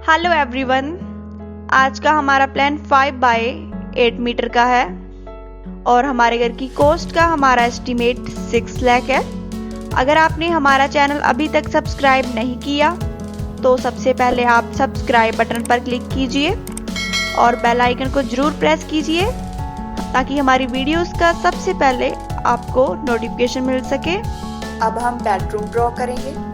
Hello everyone, आज का हमारा प्लान 5 बाय 8 मीटर का है और हमारे घर की कॉस्ट का हमारा एस्टीमेट 6 लाख है। अगर आपने हमारा चैनल अभी तक सब्सक्राइब नहीं किया तो सबसे पहले आप सब्सक्राइब बटन पर क्लिक कीजिए और बेल आइकन को ज़रूर प्रेस कीजिए ताकि हमारी वीडियोस का सबसे पहले आपको नोटिफिकेशन मिल सके। अब हम बेडरूम ड्रॉ करेंगे।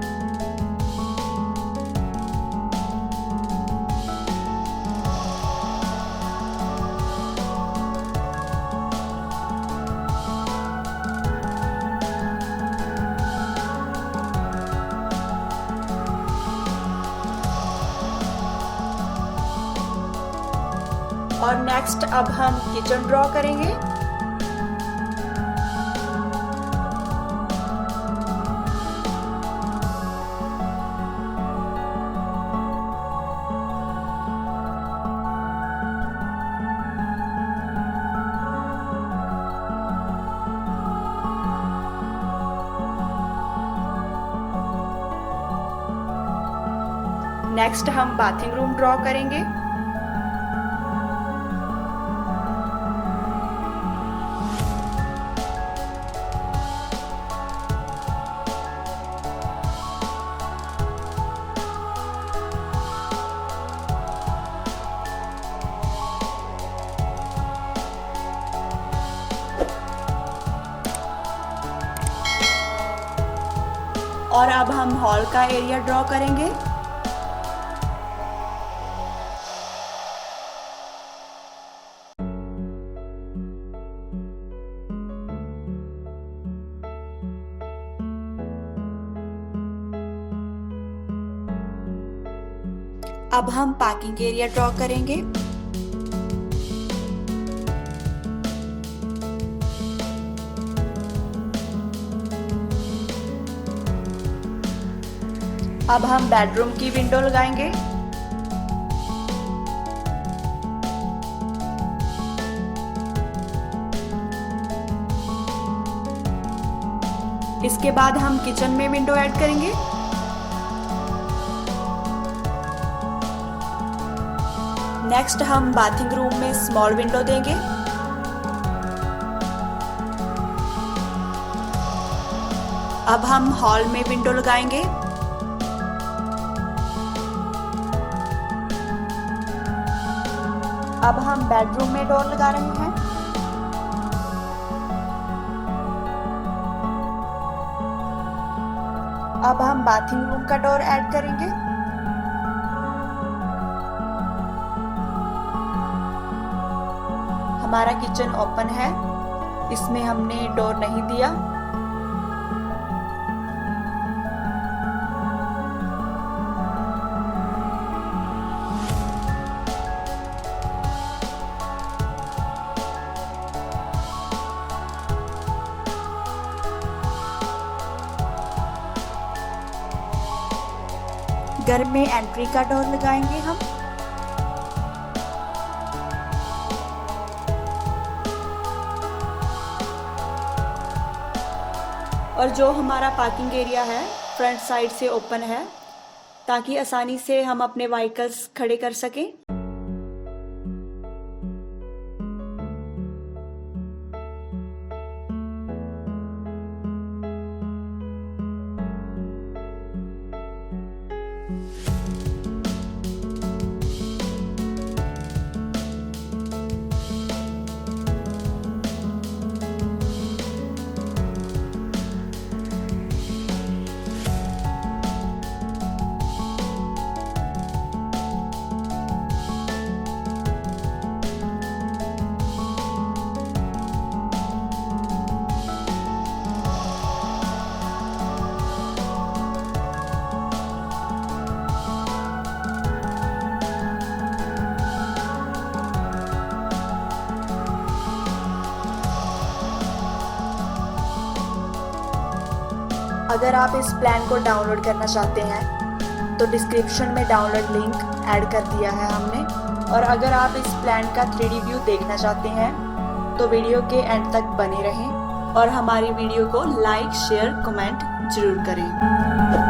और नेक्स्ट अब हम किचन ड्रॉ करेंगे। नेक्स्ट हम बाथिंग रूम ड्रॉ करेंगे। और अब हम हॉल का एरिया ड्रॉ करेंगे। अब हम पार्किंग एरिया ड्रॉ करेंगे। अब हम बेडरूम की विंडो लगाएंगे। इसके बाद हम किचन में विंडो ऐड करेंगे। नेक्स्ट हम बाथिंग रूम में स्मॉल विंडो देंगे। अब हम हॉल में विंडो लगाएंगे। अब हम बेडरूम में डोर लगा रहे हैं। अब हम बाथिंग रूम का डोर ऐड करेंगे। हमारा किचन ओपन है, इसमें हमने डोर नहीं दिया। घर में एंट्री का डोर लगाएंगे हम। और जो हमारा पार्किंग एरिया है फ्रंट साइड से ओपन है ताकि आसानी से हम अपने व्हीकल्स खड़े कर सकें। अगर आप इस प्लान को डाउनलोड करना चाहते हैं तो डिस्क्रिप्शन में डाउनलोड लिंक ऐड कर दिया है हमने। और अगर आप इस प्लान का 3D व्यू देखना चाहते हैं तो वीडियो के एंड तक बने रहें और हमारी वीडियो को लाइक, शेयर, कमेंट जरूर करें।